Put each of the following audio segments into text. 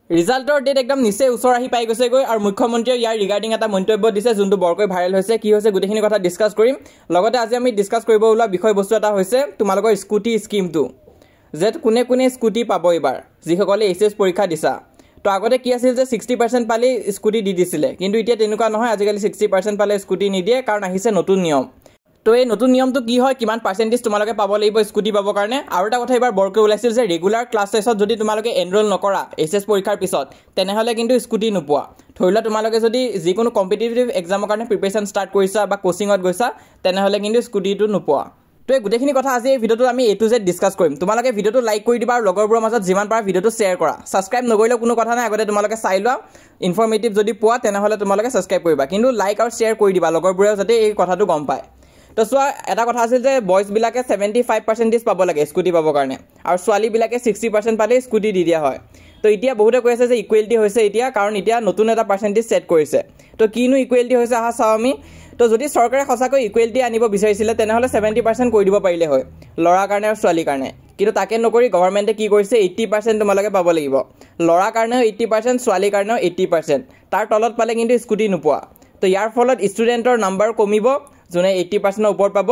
ৰিজাল্টৰ ডেট একদম নিচে ওচৰ আহি পাই গৈছেগৈ আৰু মুখ্যমন্ত্ৰীয়ে ইয়াৰ ৰিগাৰ্ডিং এটা মন্তব্য দিছে যোনটো বৰকৈ ভাইৰেল হৈছে কি হৈছে গোটেইখিনি কথা ডিসকাস কৰিম লগতে আজি আমি ডিসকাস কৰিব ওলোৱা বিষয়বস্তু এটা হৈছে তোমালোকৰ স্কুটি স্কিমটো যে কোনে কোনে স্কুটি পাব এবাৰ যিসকলে এইচএছ পৰীক্ষা দিছা তো আগতে কি আছিল যে 60% পালে স্কুটি দি দিছিলে কিন্তু এতিয়া তেনেকুৱা নহয় আজিকালি 60% পালে স্কুটি নিদিয়ে কাৰণ আহিছে নতুন নিয়ম তো এই নতুন নিয়মটো কি হয় কিমান পার্সেন্টেজ তোমালোকে পাব লাগিব স্কুটি পাবৰ কাৰণে আৰু এটা কথা এবাৰ বৰকৈ ওলাইছিল যে ৰেগুলাৰ ক্লাছেছত যদি তোমালোকে এনৰোল নকৰা এইচএছ পৰীক্ষাৰ পিছত তেনেহলে কিন্তু স্কুটি নোপোৱা ধৰিলা তোমালোকে যদি যিকোনো কম্পিটিটিভ এক্সামৰ কাৰণে প্ৰিপাৰেচন ষ্টাৰ্ট কৰিছা বা কোচিংত গৈছা তেনেহলে কিন্তু স্কুটিটো নোপোৱা তো এই গোটেইখিনি কথা আজি এই ভিডিওটো আমি A to Z ডিসকাস কৰিম তোমালোকে ভিডিওটো লাইক কৰি দিবা আৰু লগৰবোৰৰ মাজত যিমান পাৰা ভিডিওটো শেয়াৰ কৰা সাবস্ক্ৰাইব নকৰিলে কোনো কথা নাই আগতে তোমালোকে চাই লোৱা ইনফৰমেটিভ যদি পোৱা তেনেহলে তোমালোকে সাবস্ক্ৰাইব কৰিবা কিন্তু লাইক আৰু শেয়াৰ কৰি দিবা লগৰবোৰে যাতে এই কথাটো গম পায় তো সোৱা এটা কথা আছিল যে বয়জ বিলাকে 75% পাব লাগে স্কুটি পাবৰ কাৰণে আৰু ছোৱালী বিলাকে 60% পালে স্কুটি দি দিয়া হয় তো এতিয়া বহুতে কৈ আছে যে ইকুৱেলিটি হৈছে এতিয়া কাৰণ এতিয়া নতুন এটা পাৰ্সেন্টেজ সেট কৰিছে তো কিনো ইকুৱেলিটি হৈছে আহা চাও আমি তো যদি সৰকাৰে সঁচাকৈ ইকুৱেলিটি আনিব বিচাৰিছিলে তেনেহলে 70% কৰি দিব পাৰিলে হয় লৰা কাৰণে আৰু ছোৱালী কাৰণে কিন্তু তাকে নকৰি গভৰ্ণমেণ্টে কি কৰিছে 80% তোমালোকে পাব লাগিব লৰা কাৰণেও 80% ছোৱালী কাৰণেও 80% তাৰ তলত পালে কিন্তু স্কুটি নোপোৱা তো ইয়াৰ ফলত ষ্টুডেন্টৰ নাম্বাৰ কমিব যোনে 80% ওপৰ পাব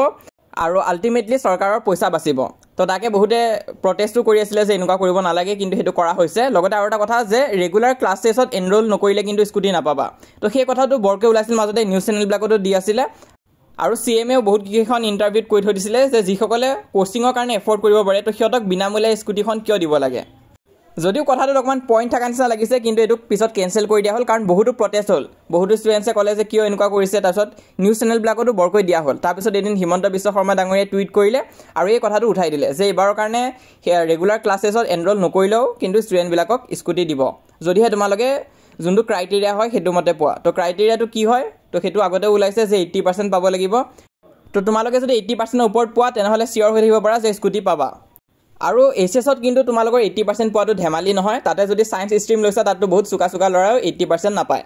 আৰু আলটিমেটলি সৰকাৰৰ পইচা বাচিব তো তাকে বহুতে প্ৰটেষ্টও কৰি আছিল যে এনেকুৱা কৰিব নালাগে কিন্তু হেতু কৰা হৈছে লগতে আৰু এটা কথা যে ৰেগুলাৰ ক্লাছেছত এনৰোল নকৰিলে কিন্তু স্কুটি নাপাবা তো সেই কথাটো বৰকৈ ওলাইছিল মাজতে নিউজ চেনেল বিলাকতো দি আছিল আৰু সিএমএও বহুত কিখন ইন্টাৰভিউত কৈ থৈ দিছিলে যে যিসকলে কোচিংৰ কাৰণে এফৰ্ড কৰিব পাৰে তো সিহঁতক বিনামূলীয়া স্কুটিখন কিয় দিব লাগে যদিও কথাটো অকমান পইণ্ট থকা নিচিনা লাগিছে কিন্তু এটো পিছত কেনসেল কৰি দিয়া হল কাৰণ বহুতো প্ৰটেষ্ট হল বহুতো ষ্টুডেন্টছে কলে যে কিয় এনেকুৱা কৰিছে তাৰছত নিউজ চেনেল বিলাকতো বৰকৈ দিয়া হল তাৰপিছত এদিন হিমন্ত বিশ্ব শৰ্মা ডাঙৰীয়ে টুইট কৰিলে আৰু এই কথাটো উঠাই দিলে যে এবাৰৰ কাৰণে ৰেগুলাৰ ক্লাছেছত এনৰোল নকৰিলেও কিন্তু ষ্টুডেন্ট বিলাকক স্কুটি দিব যদিহে তোমালোকে যোনটো ক্ৰাইটেৰিয়া হয় হেতু মতে পোৱা তো ক্ৰাইটেৰিয়াটো কি হয় তো হেতু আগতে ওলাইছে যে 80% পাব লাগিব তো তোমালোকে যদি 80% ওপৰত পোৱা তেনেহলে সিওৰ হৈ থাকিব পাৰা যে স্কুটি পাবা আৰু এইচএছত কিন্তু তোমালোকৰ 80% পোৱাটো ধেমালি নহয় তাতে যদি সায়েন্স ষ্ট্ৰীম লৈছা তাতো বহুত সুকা সুকা লৰাও 80% নাপায়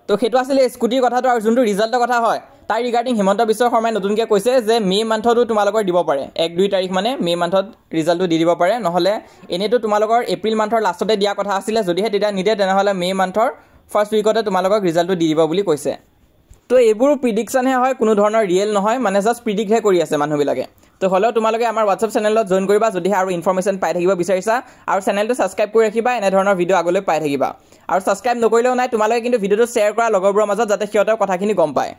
তো হেতু আছিল স্কুটিৰ কথাটো আৰু যোনটো ৰিজাল্টৰ কথা হয় তাৰ ৰিগাৰ্ডিং হিমন্ত বিশ্ব শৰ্মাই নতুনকৈ কৈছে যে মে মান্থতো তোমালোকৰ দিব পাৰে 1-2 তাৰিখ মানে মে মান্থত ৰিজাল্টটো দি দিব পাৰে নহলে এনেটো তোমালোকৰ এপ্ৰিল মান্থৰ লাষ্টতে দিয়া কথা আছিল যদিহে তেতিয়া নিদে তেনেহলে মে মান্থৰ ফাৰ্স্ট উইকতে তোমালোকক ৰিজাল্টটো দি দিব বুলি কৈছে তো এইবোৰ প্ৰেডিকচন হে হয় কোনো ধৰণৰ ৰিয়েল নহয় মানে জাস্ট প্ৰেডিক্ট হে কৰি আছে মানুহবিলাকে তো হলেও তোমালোকে আমাৰ WhatsApp চেনেলত জয়েন কৰিবা যদি আৰু ইনফৰমেশন পাই থাকিব বিচাৰিছা আৰু চেনেলটো সাবস্ক্ৰাইব কৰি ৰাখিবা এনে ধৰণৰ ভিডিও আগলৈ পাই থাকিবা আৰু সাবস্ক্ৰাইব নকৰিলেও নাই তোমালোকে কিন্তু ভিডিওটো শেয়াৰ কৰা লগৰবোৰৰ মাজত যাতে সিহঁতৰ কথাখিনি গম পায়